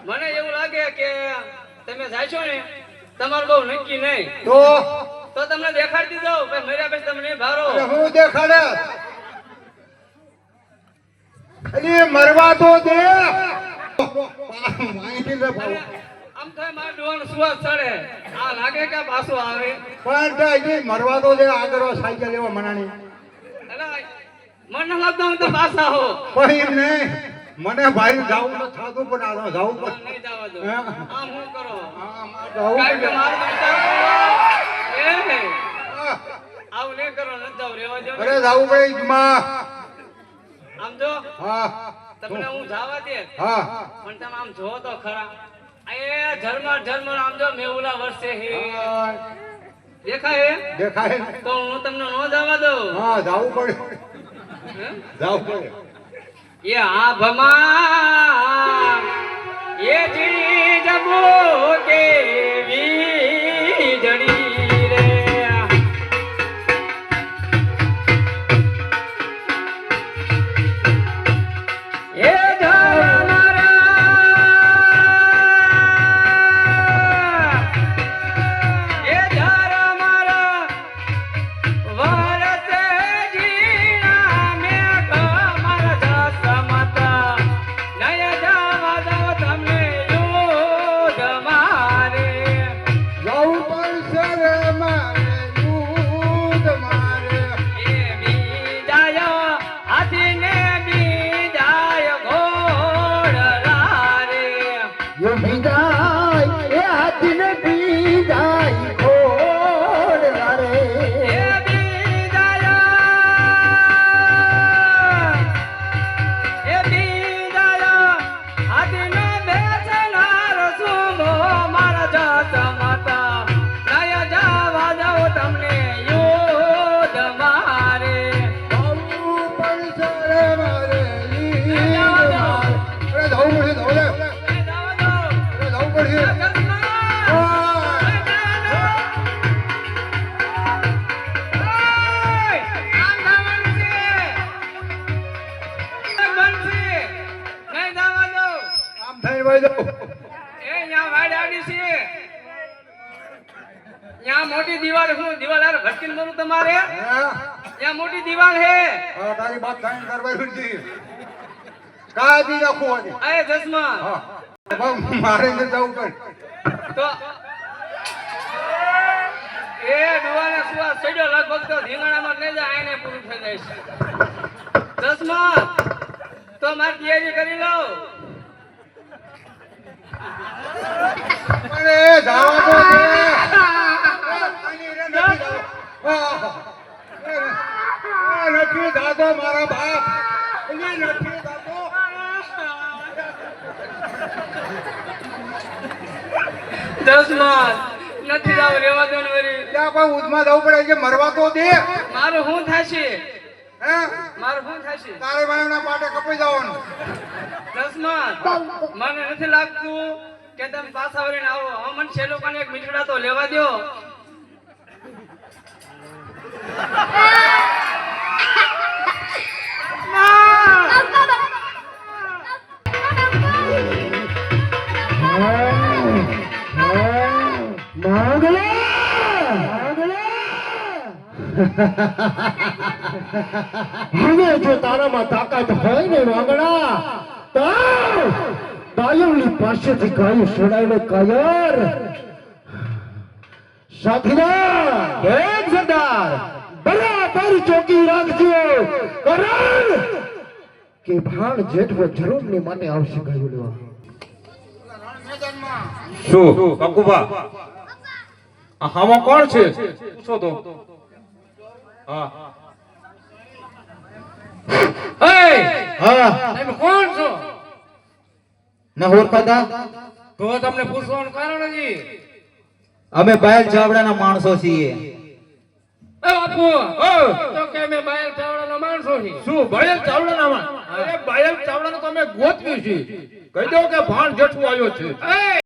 મને એવું લાગે કે તમે જાશો ને તમારું બહુ નક્કી નહીં તો તમને દેખાડી દીધો ભાઈ મર્યા પછી તમને ભારો હું દેખાડે અરે મરવા તો દે આમ થાય માર ડોન સુવાસ ચડે આ લાગે કે પાછો આવે પણ મરવા તો દે આગળ સાયકલ લેવા મનાણી મન ન લાગતો હું તો પાછા હો પણ એમ નહીં મને ભાઈ જાવું તો થાતું પણ આ જાવું પણ નહીં જવા દો આમ હું કરો જાવું કાઈ કે મારું વિચાર એ આવું નહીં કરો ન જાવ રેવા દો અરે જાવું પડે જુમા આમ જો હા તમને હું જાવા દે હા પણ તમે આમ જો તો ખરા એ ઝરમર આમ જો મેહુલા વર્ષે હે દેખાય તો હું તમને નો જવા દઉં હા જાવું પડે જાવું પડે એ આભમાં એ જી જબો કે વીજળી રે એ મોટી દિવાલ હું દિવાલ આર ભટકીને બોલું તમારે ત્યાં મોટી દિવાલ હે તારી બાત કાઈ કરવા રૂજી કા દી રાખો આને એ જસમા મારે ને જાવું કર તો એ દિવાલે સુવા સડ્યો લગભગ તો ધીંગાણામાં લઈ જાય આને પૂરું થઈ જાય છે જસમા તો માર તૈયારી કરી લો અરે જાવા તો દે નથી દાદો મારા બાપ નથી દાદો જસમા નથી જાવ રેવા દો ને વરી ત્યાં પણ ઉધમાં જવું પડે કે મરવા તો દે મારું શું થાશે હે મારું શું થાશે તારે ભાઈના પાટે કપાઈ જવાનું જસમા મને નથી લાગતું કે તમે પાછા વળીને આવો હા મને છે લોકોને એક મીઠડા તો લેવા દો હવે જો તારામાં તાકાત હોય ને વાંગડા તો તાયમની પાસેથી ગાયું છોડાવીને કાયર સાથીદાર એક સરદાર બરાબર ચોકી રાખજો કરણ કે ભાણ જેઠવો જરૂર ની માટે આવશે ગાયું લેવા શું કંકુબા આમાં કોણ છે પૂછો તો હા તમે કોણ છો ન ઓળખાતા તો તમને પૂછવાનું કારણ નથી અમે બાયલ ચાવડાના માણસો છીએ. એ બાપુ ઓ, તો કે અમે બાયલ ચાવડાના માણસો છીએ. શું બાયલ ચાવડા નામાં? અરે બાયલ ચાવડા તો અમે ગોતવી છે. કહી દો કે ભાણ જેઠું આવ્યો છે. એ